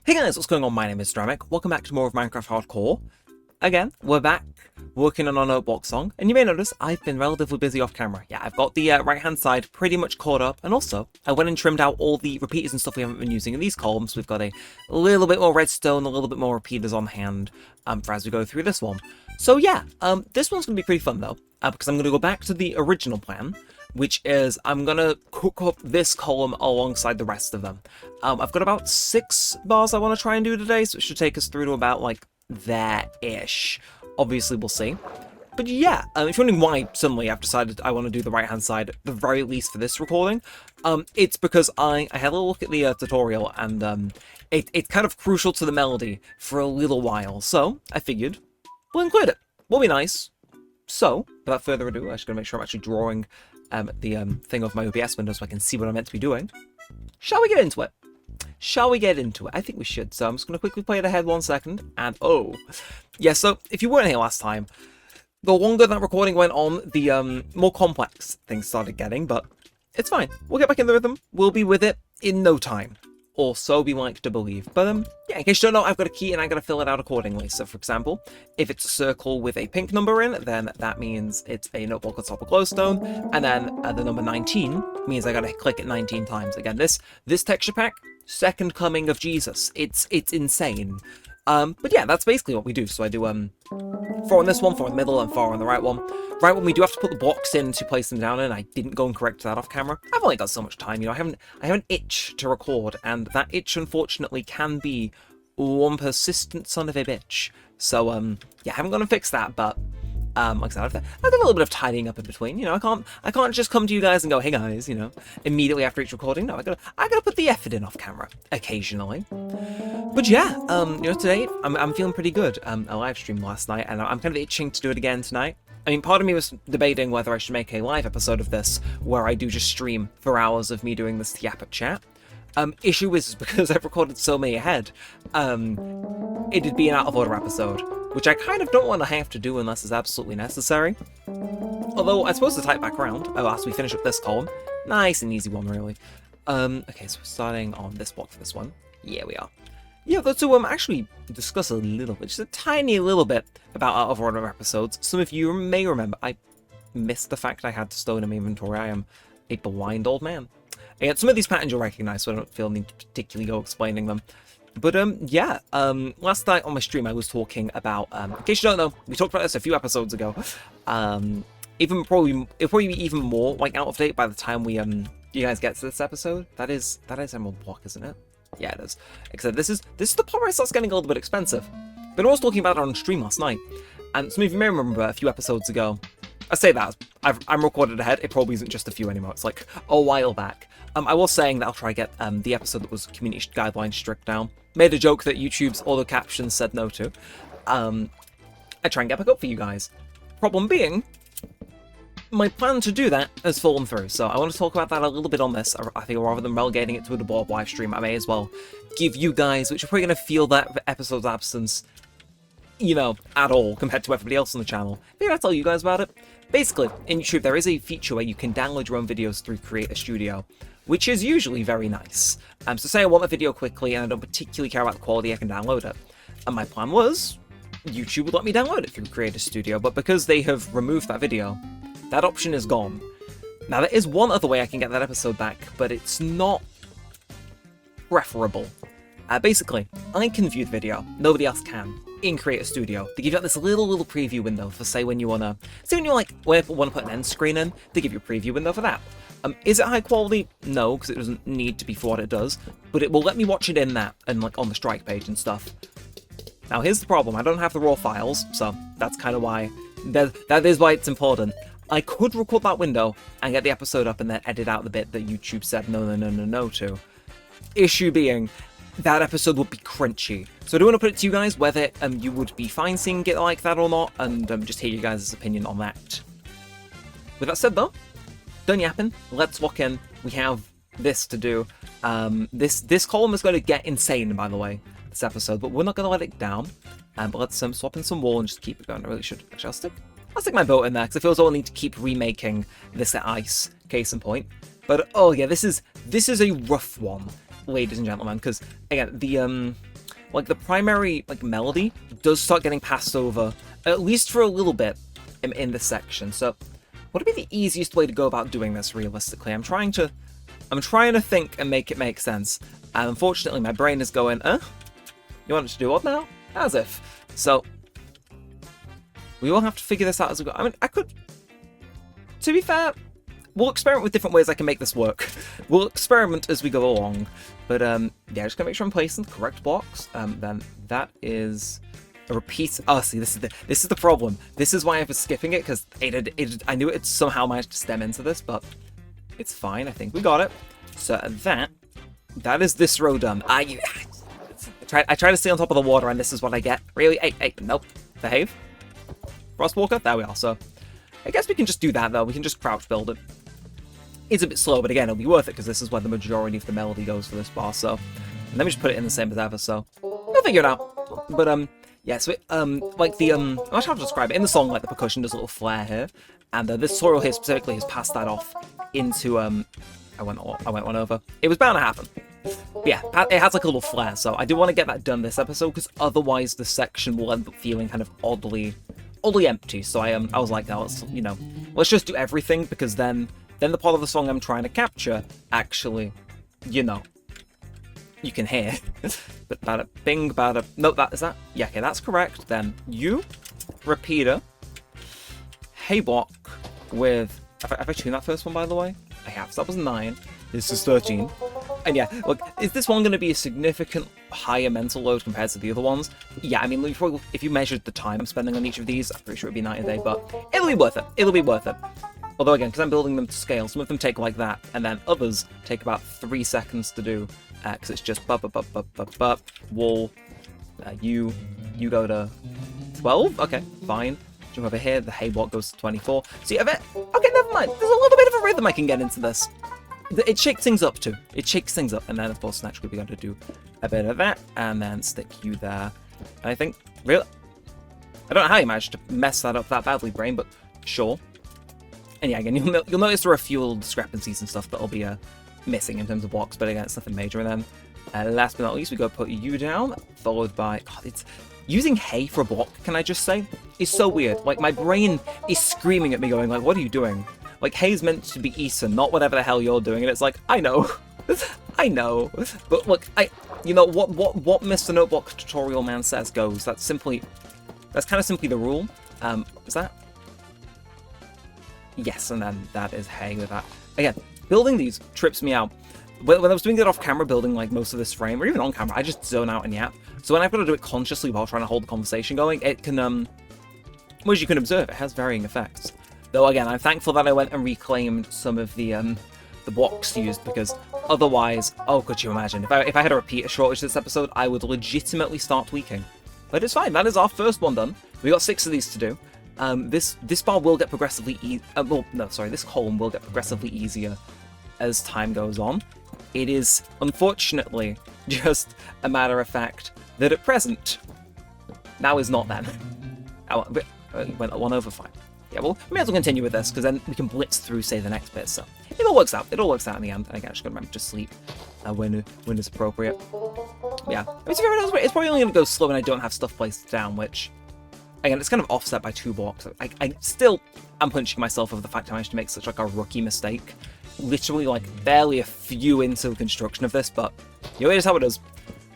Hey guys, what's going on? My name is Neremik. Welcome back to more of Minecraft Hardcore. Again, we're back working on our notebook song, and you may notice I've been relatively busy off camera. Yeah, I've got the right-hand side pretty much caught up, and also I went and trimmed out all the repeaters and stuff we haven't been using in these columns. We've got a little bit more redstone, a little bit more repeaters on hand for as we go through this one. So yeah, this one's going to be pretty fun though, because I'm going to go back to the original plan, which is I'm going to cook up this column alongside the rest of them. I've got about 6 bars I want to try and do today, so it should take us through to about, like, there-ish. Obviously, we'll see. But yeah, if you're wondering why suddenly I've decided I want to do the right-hand side, at the very least for this recording, it's because I had a look at the tutorial, and it's kind of crucial to the melody for a little while, so I figured we'll include it. Will be nice. So, without further ado, I'm just going to make sure I'm actually drawing the thing of my OBS window so I can see what I'm meant to be doing. Shall we get into it? Shall we get into it? I think we should. So I'm just going to quickly play it ahead 1 second. And oh, yeah, so if you weren't here last time, the longer that recording went on, the more complex things started getting, but it's fine. We'll get back in the rhythm. We'll be with it in no time. Or so we like to believe. But yeah, in case you don't know, I've got a key and I'm going to fill it out accordingly. So for example, if it's a circle with a pink number in, then that means it's a notebook on top of glowstone. And then the number 19 means I got to click it 19 times. Again, this texture pack, second coming of Jesus. It's insane. But yeah, that's basically what we do. So I do 4 on this one, 4 in the middle, and 4 on the right one. Right when we do have to put the blocks in to place them down, and I didn't go and correct that off camera. I've only got so much time, you know. I have an itch to record, and that itch unfortunately can be one persistent son of a bitch. So yeah, I haven't gone and fixed that, but like I said, I've done a little bit of tidying up in between. You know, I can't just come to you guys and go, hey guys, you know, immediately after each recording. No, I gotta put the effort in off camera occasionally. But yeah, you know, today I'm feeling pretty good. I live streamed last night, and I'm kind of itching to do it again tonight. I mean, part of me was debating whether I should make a live episode of this, where I do just stream for hours of me doing this Yap chat. Issue is because I've recorded so many ahead, it'd be an out of order episode, which I kind of don't want to have to do unless it's absolutely necessary. Although, I suppose to type back around, as we finish up this column, nice and easy one, really. Okay, so we're starting on this block for this one. Yeah, we are. Yeah, though, to actually discuss a little bit, just a tiny little bit about out of order episodes. Some of you may remember I missed the fact I had stone in my inventory. I am a blind old man. And some of these patterns you'll recognize, so I don't feel the need to particularly go explaining them. But yeah, last night on my stream I was talking about, in case you don't know, we talked about this a few episodes ago. It'll probably be even more like out of date by the time we you guys get to this episode. That is Emerald Block, isn't it? Yeah, it is. Except this is the part where it starts getting a little bit expensive. But I was talking about it on stream last night, and some of you may remember a few episodes ago. I say that I'm recorded ahead. It probably isn't just a few anymore. It's like a while back. I was saying that I'll try to get the episode that was community guidelines strict down. Made a joke that YouTube's auto captions said no to. I try and get back up for you guys. Problem being, my plan to do that has fallen through, so I want to talk about that a little bit on this. I think rather than relegating it to a board live stream, I may as well give you guys, which are probably going to feel that episode's absence, you know, at all compared to everybody else on the channel. Maybe I'll tell you guys about it. Basically, in YouTube, there is a feature where you can download your own videos through Creator Studio, which is usually very nice. So say I want a video quickly and I don't particularly care about the quality, I can download it. And my plan was, YouTube would let me download it through Creator Studio, but because they have removed that video, that option is gone. Now, there is one other way I can get that episode back, but it's not preferable. Basically, I can view the video, nobody else can, in Creator Studio. They give you this little preview window for, say, when you want to put an end screen in, they give you a preview window for that. Is it high quality? No, because it doesn't need to be for what it does, but it will let me watch it in that, and like on the strike page and stuff. Now, here's the problem. I don't have the raw files, so that's kind of why, that is why it's important. I could record that window and get the episode up and then edit out the bit that YouTube said no to. Issue being, that episode would be crunchy. So I do want to put it to you guys whether you would be fine seeing it like that or not, and just hear you guys' opinion on that. With that said though, done yapping, let's walk in. We have this to do. This column is going to get insane, by the way, this episode, but we're not going to let it down. But let's swap in some wool and just keep it going. I really should. Actually, I'll stick my boat in there, because I feel as though I need to keep remaking this at ice, case in point. But, oh yeah, this is a rough one, ladies and gentlemen, because, again, the like the primary like melody does start getting passed over, at least for a little bit in this section. So what would be the easiest way to go about doing this realistically? I'm trying to think and make it make sense. And unfortunately my brain is going, you want it to do what now? As if. So we will have to figure this out as we go. I mean, to be fair, we'll experiment with different ways I can make this work. We'll experiment as we go along. But yeah, just gonna make sure I'm placing the correct blocks. Then that is a repeat. Oh, see, this is the problem. This is why I was skipping it, because I knew it somehow managed to stem into this, but it's fine. I think we got it. So that is this row done. I try to stay on top of the water, and this is what I get. Really? Hey, nope. Behave. Frostwalker. There we are. So I guess we can just do that though. We can just crouch build it. It's a bit slow, but again, it'll be worth it because this is where the majority of the melody goes for this bar. So and let me just put it in the same as ever. So we'll figure it out. But yeah, so like the I'm not sure how to describe it. In the song, like the percussion does a little flare here, and this tutorial here specifically has passed that off into I went one over. It was bound to happen. But yeah, it has like a little flare, so I do want to get that done this episode because otherwise the section will end up feeling kind of oddly empty. So I was like, oh, let's just do everything, because then the part of the song I'm trying to capture actually, you can hear. But bada bing bada. No, yeah, okay, that's correct. Then you repeater hey block with. Have I tuned that first one, by the way? I have. So that was 9. This is 13. And yeah, look, is this one going to be a significant higher mental load compared to the other ones? Yeah, I mean, if you measured the time I'm spending on each of these, I'm pretty sure it'd be night and day, but it'll be worth it. It'll be worth it. Although again, because I'm building them to scale, some of them take like that, and then others take about 3 seconds to do, because it's just wall, you go to 12, okay, fine. Jump over here, the hay block goes to 24. So you have it, okay, never mind. There's a little bit of a rhythm I can get into this. It shakes things up too. It shakes things up, and then of course naturally we're going to do a bit of that, and then stick you there. And I think, really, I don't know how you managed to mess that up that badly, brain, but sure. And yeah, again, you'll notice there are a few little discrepancies and stuff that'll be missing in terms of blocks, but again, it's nothing major. And then last but not least, we go put you down, followed by, God, it's using hay for a block, can I just say, is so weird. Like, my brain is screaming at me going, like, what are you doing? Like, hay's meant to be eaten, not whatever the hell you're doing. And it's like, I know. I know. But look, what Mr. Notebook tutorial man says goes. That's kind of simply the rule. Is that? Yes, and then that is hay with that. Again, building these trips me out. When I was doing it off camera, building like most of this frame, or even on camera, I just zone out and yap. So when I've got to do it consciously while trying to hold the conversation going, it can, well, as you can observe, it has varying effects. Though again, I'm thankful that I went and reclaimed some of the blocks used, because otherwise, oh, could you imagine? If I had a repeater shortage this episode, I would legitimately start tweaking. But it's fine. That is our first one done. We got 6 of these to do. This bar will get progressively this column will get progressively easier as time goes on. It is unfortunately just a matter of fact that at present, now is not then. Went one over, fine. Yeah, well, we may as well continue with this, because then we can blitz through, say, the next bit. So it all works out. It all works out in the end. And again, I just got to remember to sleep when it's appropriate. Yeah, I mean, it's probably only going to go slow when I don't have stuff placed down, which, again, it's kind of offset by 2 blocks. I'm punching myself over the fact I managed to make such like a rookie mistake. Literally, like, barely a few into the construction of this, but it is how it is.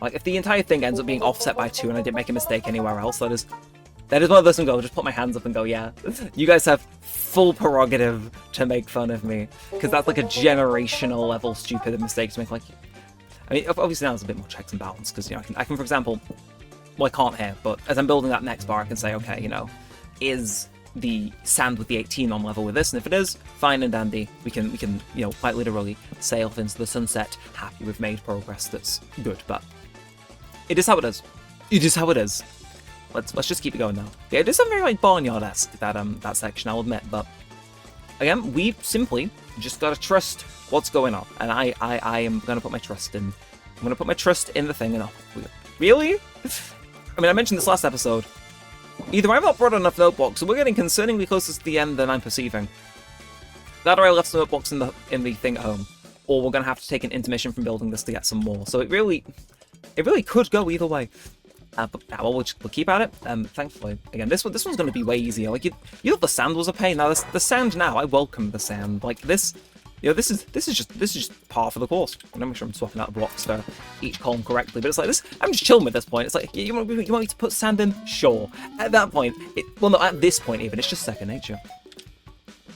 Like, if the entire thing ends up being offset by 2 and I didn't make a mistake anywhere else, that is one of those things I'll just put my hands up and go, yeah, you guys have full prerogative to make fun of me, because that's like a generational level stupid mistake to make. Like, I mean, obviously now there's a bit more checks and balance, because, I can, for example, well, I can't here, but as I'm building that next bar, I can say, okay, is the sand with the 18 on level with this? And if it is, fine and dandy. We can quite literally sail off into the sunset, happy we've made progress that's good. But it is how it is. It is how it is. Let's just keep it going now. Yeah, it is something very like barnyard-esque, that section, I'll admit. But again, we simply just gotta trust what's going on, and I am gonna put my trust in. I'm gonna put my trust in the thing, and really? I mean, I mentioned this last episode. Either I've not brought enough notebooks, or we're getting concerningly closer to the end than I'm perceiving. That or I left some notebooks in the thing at home, or we're gonna have to take an intermission from building this to get some more. So it really, It really could go either way. But well, we'll keep at it. Thankfully, again, this one's going to be way easier. Like you thought the sand was a pain. Now the sand. Now I welcome the sand. Like this, this is just par for the course. I'm make sure I'm swapping out the blocks for each column correctly. But it's like this. I'm just chilling at this point. It's like you want me to put sand in? Sure. At that point, well, no, at this point even, it's just second nature.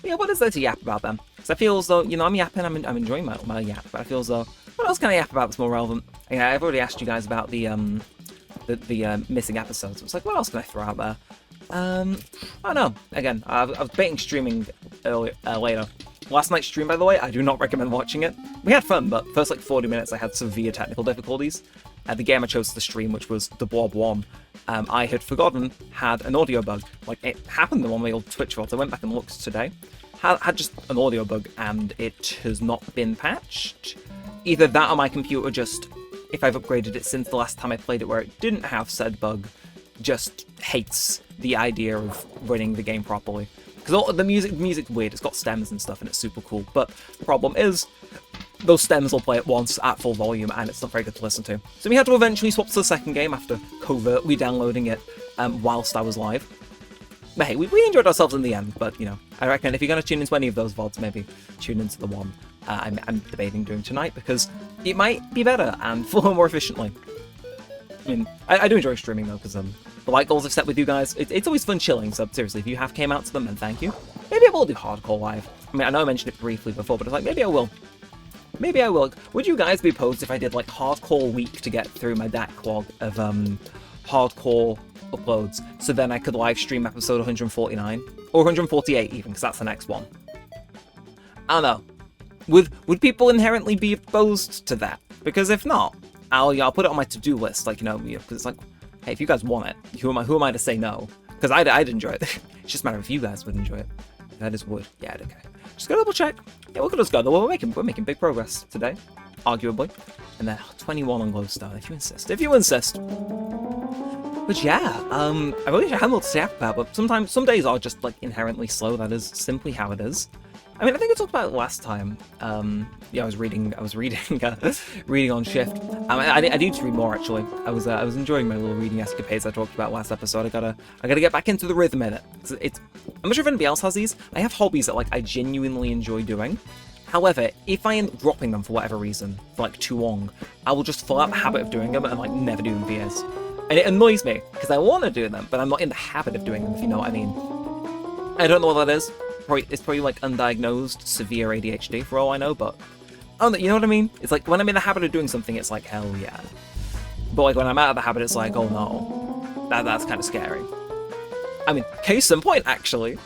But yeah, what is there to yap about then? Because I feel as though I'm yapping. I'm enjoying my yap, but I feel as though what else can I yap about that's more relevant? Yeah, I've already asked you guys about the missing episodes. It's like, what else can I throw out there? I don't know. Again, I was debating streaming later. Last night's stream, by the way, I do not recommend watching it. We had fun, but first like 40 minutes I had severe technical difficulties. The game I chose to stream, which was The Blob 1, I had forgotten had an audio bug. Like, it happened on my old Twitch VOD. I went back and looked today. Had just an audio bug, and it has not been patched. Either that or my computer just, if I've upgraded it since the last time I played it where it didn't have said bug, just hates the idea of running the game properly. Because the music's weird, it's got stems and stuff and it's super cool, but the problem is, those stems will play at once at full volume and it's not very good to listen to. So we had to eventually swap to the second game after covertly downloading it whilst I was live. But hey, we enjoyed ourselves in the end, but I reckon if you're going to tune into any of those VODs, maybe tune into the one I'm debating doing tonight, because it might be better and flow more efficiently. I mean, I do enjoy streaming though, because the light goals I've set with you guys, it's always fun chilling, so seriously, if you have came out to them, then thank you. Maybe I will do hardcore live. I mean, I know I mentioned it briefly before, but it's like, maybe I will. Maybe I will. Would you guys be opposed if I did like hardcore week to get through my backlog of hardcore uploads, so then I could live stream episode 149 or 148 even, because that's the next one? I don't know. Would people inherently be opposed to that? Because if not, I'll put it on my to-do list, like because it's like, hey, if you guys want it, who am I to say no? Because I'd enjoy it. It's just a matter of if you guys would enjoy it. If I just would, yeah, okay. Just go double check. Yeah, look at us go. We're making big progress today, arguably. And then 21 on Glowstone, if you insist. If you insist. But yeah, I really have more to say about, but sometimes some days are just like inherently slow. That is simply how it is. I mean, I think I talked about it last time. Yeah, I was reading reading on shift. I need to read more actually. I was enjoying my little reading escapades I talked about last episode. I gotta get back into the rhythm in it. I'm not sure if anybody else has these. I have hobbies that like I genuinely enjoy doing. However, if I end up dropping them for whatever reason, for like too long, I will just fall out the habit of doing them and like never do them for years. And it annoys me, because I want to do them, but I'm not in the habit of doing them, if you know what I mean. I don't know what that is. It's probably like undiagnosed severe ADHD for all I know, but you know what I mean? It's like when I'm in the habit of doing something, it's like, hell yeah. But like when I'm out of the habit, it's like, oh no, that's kind of scary. I mean, case in point, actually.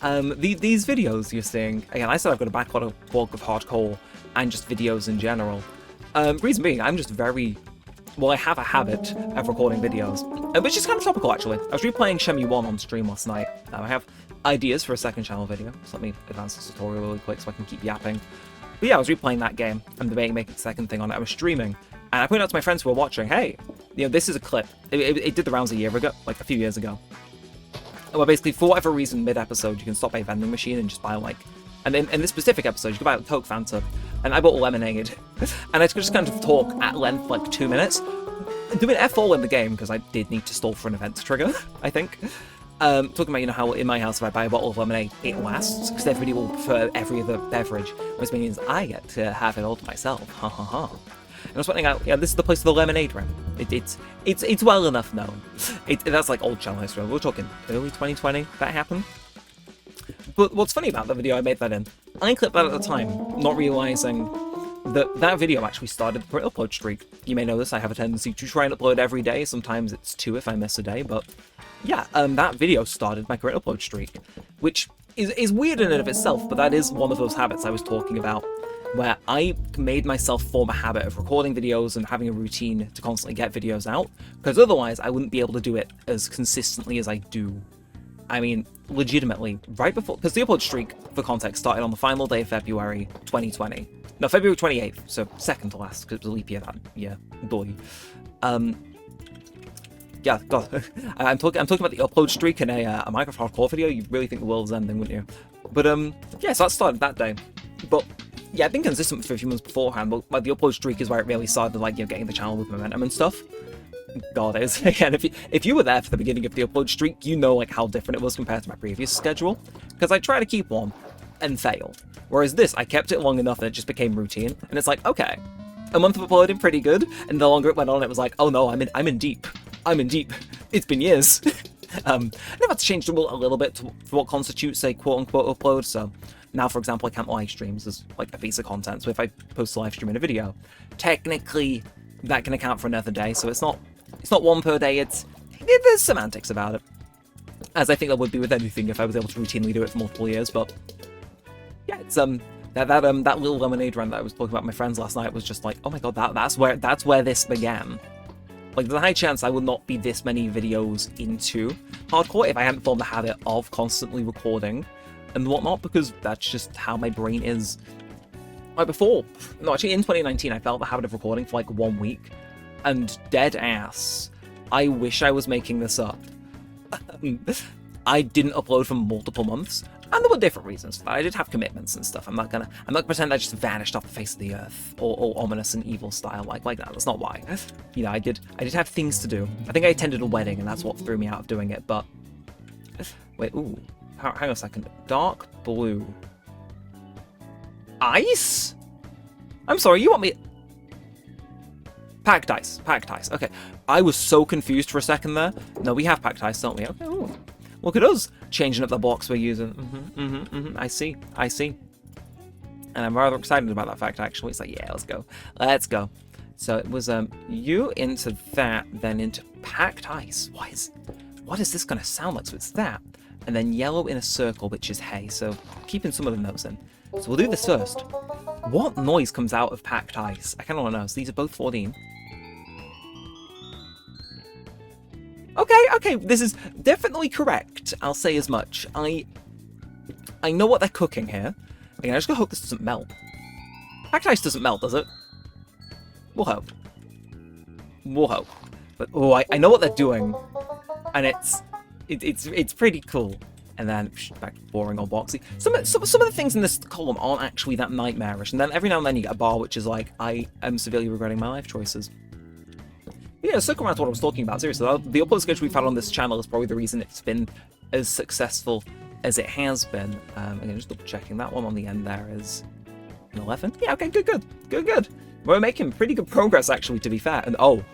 These videos you're seeing, again, I said I've got a backlog of hardcore and just videos in general. Reason being, I'm just I have a habit of recording videos, which is kind of topical actually. I was replaying Shenmue 1 on stream last night. I have ideas for a second channel video, so let me advance the tutorial really quick so I can keep yapping. But yeah, I was replaying that game and debating making a second thing on it. I was streaming, and I pointed out to my friends who were watching, hey, this is a clip. It did the rounds a year ago, like a few years ago. Where basically, for whatever reason, mid-episode, you can stop by a vending machine and just buy like, and in this specific episode, you can buy a Coke Fanta, and I bought lemonade, and I could just kind of talk at length for like 2 minutes, doing F all in the game, because I did need to stall for an event to trigger, I think. Talking about, how in my house, if I buy a bottle of lemonade, it lasts, because everybody will prefer every other beverage, which means I get to have it all to myself, ha ha ha. And I was pointing out, yeah, this is the place for the lemonade run. It's well enough known. That's like old channel history. We're talking early 2020 that happened. But what's funny about the video I made that in, I clipped that at the time, not realizing that video actually started the upload streak. You may know this, I have a tendency to try and upload every day. Sometimes it's 2 if I miss a day, but yeah, that video started my current upload streak, which is weird in and of itself, but that is one of those habits I was talking about, where I made myself form a habit of recording videos and having a routine to constantly get videos out, because otherwise I wouldn't be able to do it as consistently as I do. I mean, legitimately, right before, because the upload streak, for context, started on the final day of February 2020. No, February 28th, so second to last, because it was a leap year that year. Boy. Yeah, God, I'm talking about the upload streak in a Minecraft hardcore video. You'd really think the world's ending, wouldn't you? But yeah, so that started that day. But yeah, I've been consistent for a few months beforehand, but like the upload streak is where it really started, like, you know, getting the channel with momentum and stuff. God, it is. Again, if you were there for the beginning of the upload streak, you know, like, how different it was compared to my previous schedule. Because I tried to keep one and failed. Whereas this, I kept it long enough that it just became routine. And it's like, okay, a month of uploading, pretty good. And the longer it went on, it was like, oh no, I'm in deep. I'm in deep. It's been years. I've had to change the rule a little bit to what constitutes a quote-unquote upload. So now, for example, I count live streams as like a piece of content. So if I post a live stream in a video, technically that can account for another day. So it's not one per day. There's semantics about it, as I think there would be with anything if I was able to routinely do it for multiple years. But yeah, it's that little lemonade run that I was talking about with my friends last night was just like, oh my god, that's where this began. Like, there's a high chance I would not be this many videos into hardcore if I hadn't formed the habit of constantly recording and whatnot, because that's just how my brain is. Like before, no, actually in 2019, I felt the habit of recording for like 1 week, and dead ass, I wish I was making this up. I didn't upload for multiple months, and there were different reasons for that. I did have commitments and stuff. I'm not gonna pretend I just vanished off the face of the earth, or ominous and evil style like that. That's not why. You know, I did have things to do. I think I attended a wedding, and that's what threw me out of doing it. But wait, ooh, hang on a second. Dark blue, ice. I'm sorry, you want me? Packed ice. Okay, I was so confused for a second there. No, we have packed ice, don't we? Okay. Ooh. Look at us changing up the box we're using. I see. And I'm rather excited about that fact, actually. It's like, yeah, let's go. So it was you into that, then into packed ice. What is this gonna sound like? So it's that, and then yellow in a circle, which is hay. So keeping some of the notes in. So we'll do this first. What noise comes out of packed ice? I kind of want to know. So these are both 14. Okay, this is definitely correct. I'll say as much. I know what they're cooking here. Okay, I just gotta hope this doesn't melt. Packed ice doesn't melt, does it? We'll hope. But oh, I know what they're doing, and it's pretty cool. And then back to boring old boxy. Some of the things in this column aren't actually that nightmarish. And then every now and then you get a bar which is like, I am severely regretting my life choices. Yeah, circle around to what I was talking about. Seriously, the upload schedule we've had on this channel is probably the reason it's been as successful as it has been. Again, just double checking, that one on the end there is an 11. Yeah, okay, good. We're making pretty good progress, actually, to be fair. And oh,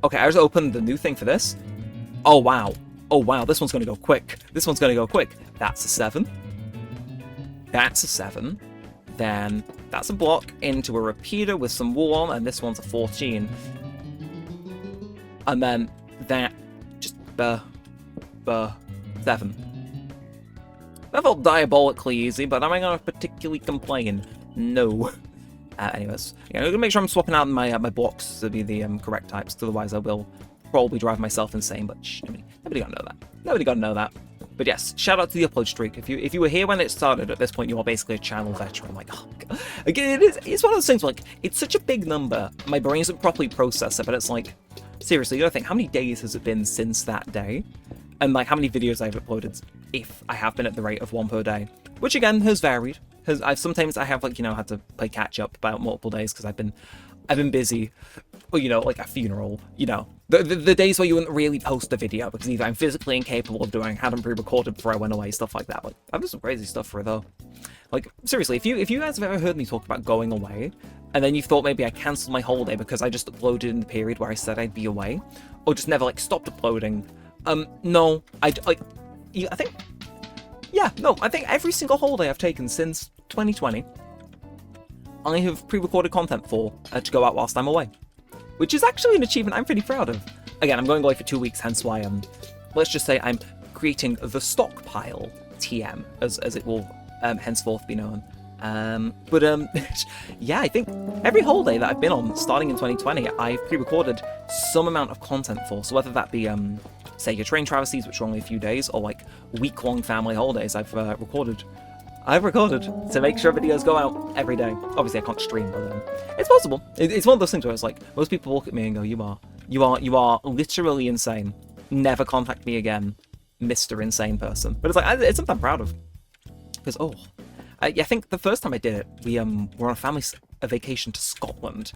okay, I just opened the new thing for this. Oh wow, this one's gonna go quick. That's a 7. Then that's a block into a repeater with some wool on, and this one's a 14. And then that just 7. That felt diabolically easy, but am I gonna particularly complain? No. Anyways, yeah, I'm gonna make sure I'm swapping out my blocks to be the correct types. Otherwise, I will probably drive myself insane. But shh, nobody gotta know that. But yes, shout out to the upload streak. If you were here when it started, at this point you are basically a channel veteran. Like, oh god. Again, it's one of those things where, like, it's such a big number. My brain doesn't properly process it, but it's like, seriously, you gotta think, how many days has it been since that day? And like, how many videos I've uploaded, if I have been at the rate of 1 per day, which again has varied. Sometimes I have, like, you know, had to play catch up about multiple days because I've been busy, or, you know, like a funeral, you know, the days where you wouldn't really post a video because either I'm physically incapable of doing, hadn't pre-recorded before I went away, stuff like that. Like, I've done some crazy stuff for it though. Like, seriously, if you guys have ever heard me talk about going away, and then you thought maybe I cancelled my holiday because I just uploaded in the period where I said I'd be away, or just never, like, stopped uploading, no, I think every single holiday I've taken since 2020, I have pre-recorded content for to go out whilst I'm away, which is actually an achievement I'm pretty proud of. Again, I'm going away for 2 weeks, hence why let's just say I'm creating the stockpile TM, as it will henceforth be known. Yeah, I think every holiday that I've been on, starting in 2020, I've pre-recorded some amount of content for. So whether that be, say, your train travesties, which are only a few days, or like week-long family holidays, I've recorded to make sure videos go out every day. Obviously, I can't stream, but it's possible. It's one of those things where it's like, most people look at me and go, you are literally insane. Never contact me again, Mr. Insane Person. But it's like, it's something I'm proud of. Because, I think the first time I did it, we were on a family vacation to Scotland.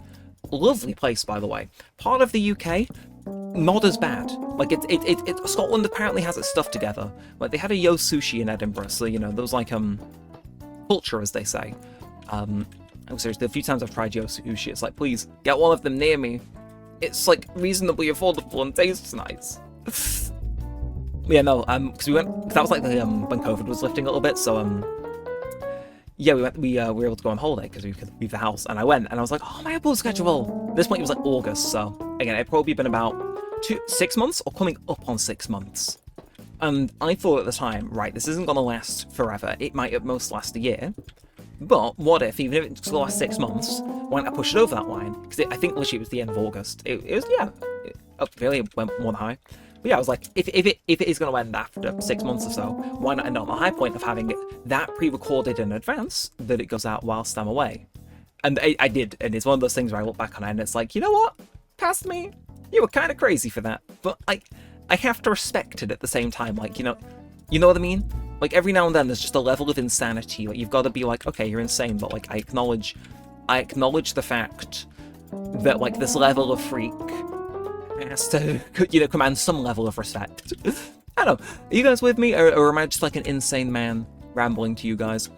Lovely place, by the way. Part of the UK, not as bad. Like, Scotland apparently has its stuff together. Like, they had a Yo Sushi in Edinburgh, so, you know, there was, like, culture, as they say. Seriously, a few times I've tried Yo Sushi, it's like, please, get one of them near me. It's, like, reasonably affordable and tastes nice. Yeah, no, because we went, cause that was, like, the, when COVID was lifting a little bit, so, yeah, we were able to go on holiday because we could leave the house, and I went, and I was like, oh, my Apple schedule. At this point, it was like August, so again, it'd probably been about 6 months or coming up on 6 months. And I thought at the time, right, this isn't gonna last forever. It might at most last a year. But what if, even if it's gonna last 6 months, why not I push it over that line? Because I think literally it was the end of August. It was, yeah, really went more than high. But yeah, I was like, if it is going to end after 6 months or so, why not end on the high point of having it that pre-recorded in advance that it goes out whilst I'm away? And I did, and it's one of those things where I look back on it and it's like, you know what? Past me, you were kind of crazy for that. But I have to respect it at the same time. Like, you know what I mean? Like, every now and then there's just a level of insanity. Like, you've got to be like, okay, you're insane, but like, I acknowledge the fact that like this level of freak has to, you know, command some level of respect. I don't know. Are you guys with me, or am I just like an insane man rambling to you guys?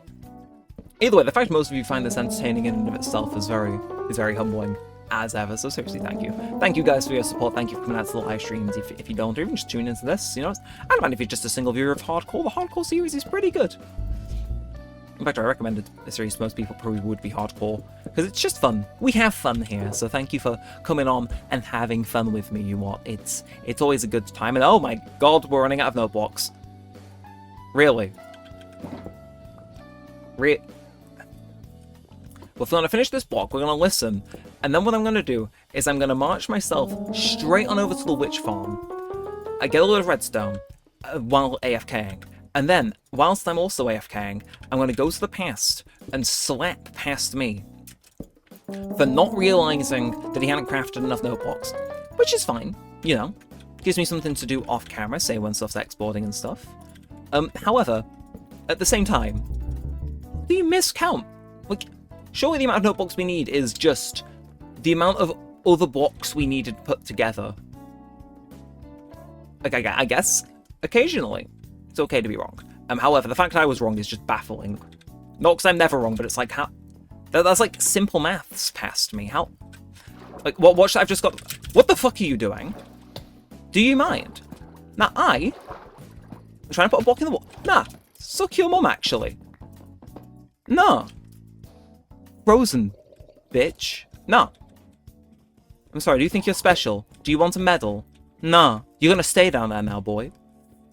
Either way, the fact most of you find this entertaining in and of itself is very humbling, as ever. So seriously, thank you. Thank you guys for your support. Thank you for coming out to the live streams. If you don't, or even just tune into this, you know, I don't mind if you're just a single viewer of Hardcore. The Hardcore series is pretty good. In fact, I recommended the series to most people probably would be Hardcore, because it's just fun. We have fun here, so thank you for coming on and having fun with me, you what. It's always a good time, and oh my god, we're running out of note blocks. Really? Well, if we're going to finish this block, we're going to listen, and then what I'm going to do is I'm going to march myself straight on over to the witch farm. I get a load of redstone while AFKing. And then, whilst I'm also AFKing, I'm going to go to the past and slap past me for not realising that he hadn't crafted enough note blocks. Which is fine, you know. Gives me something to do off camera, say when stuff's exporting and stuff. However, at the same time, the miscount. Like, surely the amount of note blocks we need is just the amount of other blocks we needed put together. Like, I guess, occasionally. It's okay to be wrong. However, the fact I was wrong is just baffling. Not because I'm never wrong, but it's like, how... That's like simple maths past me. How... Like, what should I've just got... What the fuck are you doing? Do you mind? Nah, I'm trying to put a block in the wall. Nah, suck your mum, actually. Nah. Frozen, bitch. Nah. I'm sorry, do you think you're special? Do you want a medal? Nah. You're gonna stay down there now, boy.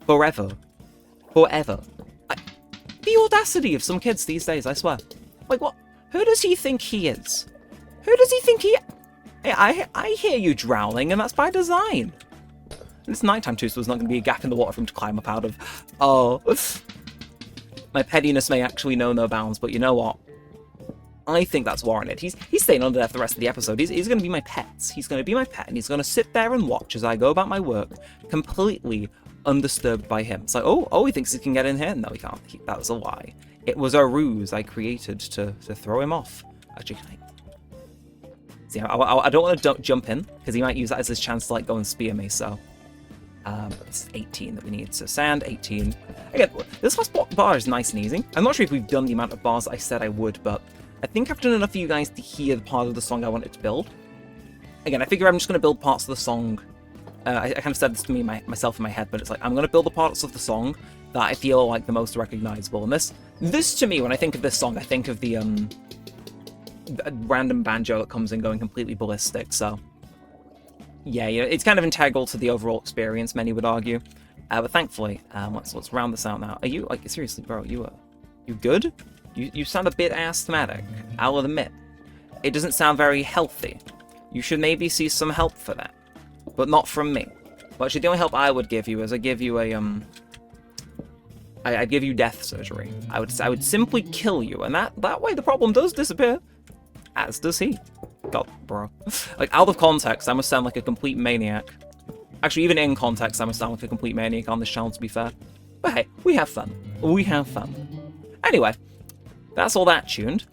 Forever. Forever. The audacity of some kids these days, I swear. Like, what? Who does he think he is? Who does he think he... I hear you drowning, and that's by design. And it's nighttime too, so there's not going to be a gap in the water for him to climb up out of. Oh. My pettiness may actually know no bounds, but you know what? I think that's warranted. He's staying under there for the rest of the episode. He's going to be my pet. He's going to be my pet, and he's going to sit there and watch as I go about my work, completely undisturbed by him. It's like, oh, he thinks he can get in here? No, he can't. That was a lie. It was a ruse I created to throw him off. Actually, can I... See, I don't want to jump in, because he might use that as his chance to like go and spear me, so... it's 18 that we need, so sand, 18. Again, this last bar is nice and easy. I'm not sure if we've done the amount of bars I said I would, but I think I've done enough for you guys to hear the part of the song I wanted to build. Again, I figure I'm just going to build parts of the song. I kind of said this to me myself in my head, but it's like, I'm going to build the parts of the song that I feel like the most recognizable. And this to me, when I think of this song, I think of the random banjo that comes in going completely ballistic, so... Yeah, it's kind of integral to the overall experience, many would argue. But thankfully, let's round this out now. Are you, like, seriously, bro, you good? You sound a bit asthmatic, I'll admit. It doesn't sound very healthy. You should maybe see some help for that. But not from me. Well, actually, the only help I would give you is I'd give you a, I'd give you death surgery. I would simply kill you, and that way the problem does disappear. As does he. God, bro. Like, out of context, I must sound like a complete maniac. Actually, even in context, I must sound like a complete maniac on this channel, to be fair. But hey, we have fun. We have fun. Anyway, That's all that tuned.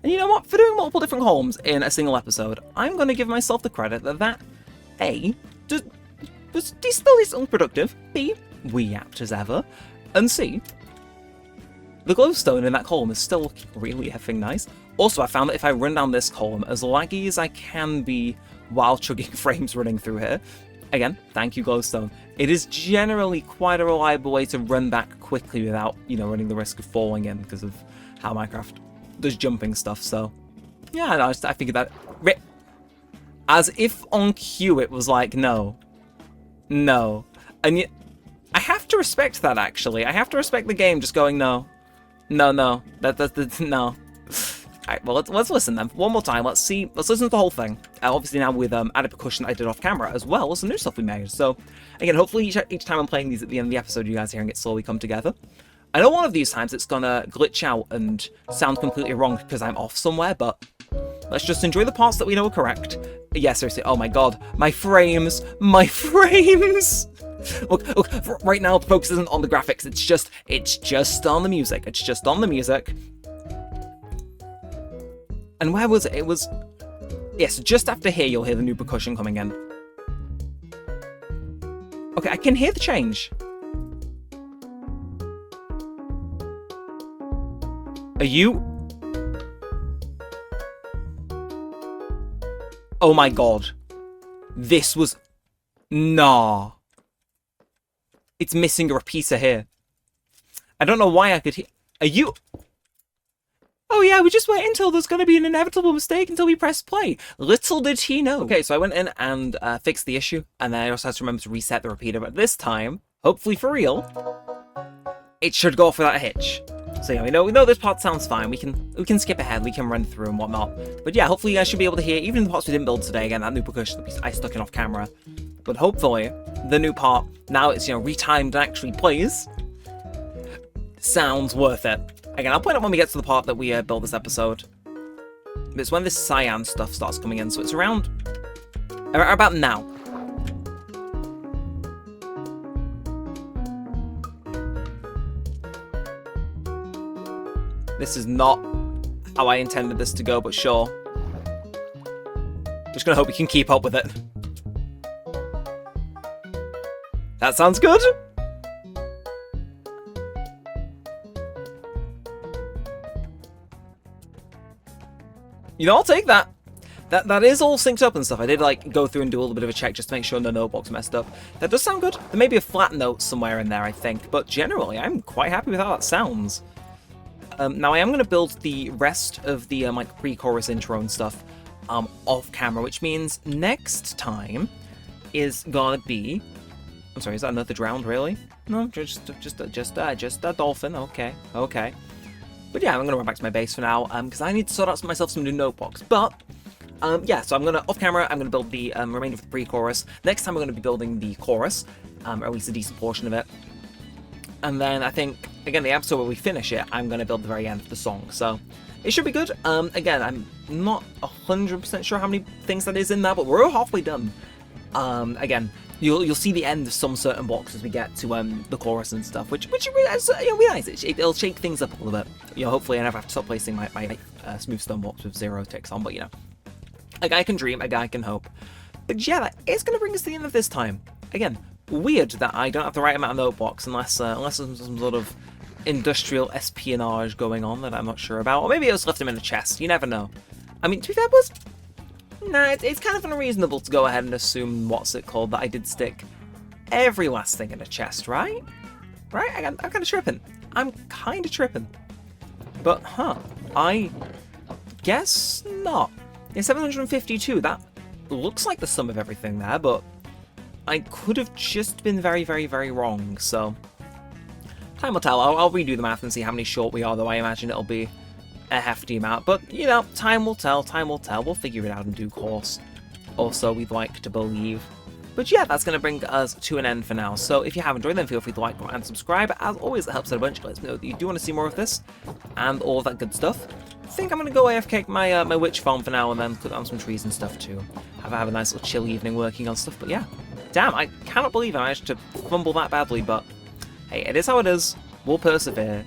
And you know what? For doing multiple different columns in a single episode, I'm going to give myself the credit that A, was still decently productive, B, we yapped as ever, and C, the glowstone in that column is still looking really effing nice. Also, I found that if I run down this column, as laggy as I can be while chugging frames running through here, again, thank you glowstone, it is generally quite a reliable way to run back quickly without, you know, running the risk of falling in because of how Minecraft does jumping stuff, so yeah, I figured that, as if on cue it was like, no, and yet, I have to respect that actually, I have to respect the game just going, no, that's no. Alright, well, let's listen then. One more time, let's listen to the whole thing. Obviously now with added percussion that I did off camera, as well as some new stuff we made. So, again, hopefully each time I'm playing these at the end of the episode, you guys are hearing it slowly come together. I know one of these times it's gonna glitch out and sound completely wrong because I'm off somewhere, but let's just enjoy the parts that we know are correct. Yeah, seriously, oh my god, my frames! Look, right now the focus isn't on the graphics, it's just on the music, And where was it? It was... Yes, just after here you'll hear the new percussion coming in. Okay, I can hear the change. Are you... Oh my god. This was... Nah. It's missing a repeater here. I don't know why I could hear... Are you... Oh yeah, we just wait until there's going to be an inevitable mistake until we press play. Little did he know. Okay, so I went in and fixed the issue, and then I also had to remember to reset the repeater, but this time, hopefully for real, it should go off without a hitch. So yeah, we know this part sounds fine, we can skip ahead, we can run through and whatnot. But yeah, hopefully you guys should be able to hear, even the parts we didn't build today, again, that new percussion that I stuck in off camera. But hopefully, the new part, now it's, you know, retimed and actually plays, sounds worth it. Again, I'll point out when we get to the part that we built this episode. It's when this cyan stuff starts coming in, so it's around about now. This is not how I intended this to go, but sure. Just gonna hope we can keep up with it. That sounds good. You know, I'll take that. That is all synced up and stuff. I did like go through and do a little bit of a check just to make sure no note box messed up. That does sound good. There may be a flat note somewhere in there, I think, but generally I'm quite happy with how that sounds. Now I am going to build the rest of the like pre-chorus intro and stuff off camera, which means next time is gonna be... I'm sorry, is that another drowned, really? No, just a dolphin. Okay. But yeah, I'm going to run back to my base for now, because I need to sort out myself some new notebooks. But, yeah, so I'm going to, off camera, I'm going to build the remainder of the pre-chorus. Next time, we're going to be building the chorus, or at least a decent portion of it. And then I think, again, the episode where we finish it, I'm going to build the very end of the song. So, it should be good. Again, I'm not 100% sure how many things that is in there, but we're halfway done. Again, you'll see the end of some certain blocks as we get to the chorus and stuff, which is, you know, be nice. It'll shake things up a little bit. You know, hopefully I never have to stop placing my smooth stone blocks with 0 ticks on, but you know, a guy can dream, a guy can hope. But yeah, that is going to bring us to the end of this time. Again, weird that I don't have the right amount of note blocks unless there's some sort of industrial espionage going on that I'm not sure about, or maybe I just left them in a chest. You never know. I mean, to be fair, nah, it's kind of unreasonable to go ahead and assume, that I did stick every last thing in a chest, right? Right? I'm kind of tripping. But, I guess not. Yeah, 752, that looks like the sum of everything there, but I could have just been very, very, very wrong, so... Time will tell. I'll redo the math and see how many short we are, though I imagine it'll be a hefty amount, but you know, time will tell, we'll figure it out in due course. Also, we'd like to believe. But yeah, that's going to bring us to an end for now, so if you have enjoyed, then feel free to like, comment, and subscribe. As always, it helps out a bunch. It lets me know that you do want to see more of this, and all of that good stuff. I think I'm going to go AFK my my witch farm for now, and then cut down some trees and stuff too. Have a nice little chill evening working on stuff, but yeah. Damn, I cannot believe I managed to fumble that badly, but hey, it is how it is. We'll persevere.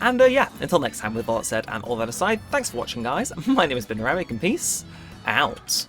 And yeah, until next time, with all that said and all that aside, thanks for watching, guys. My name has been Neremik, and peace out.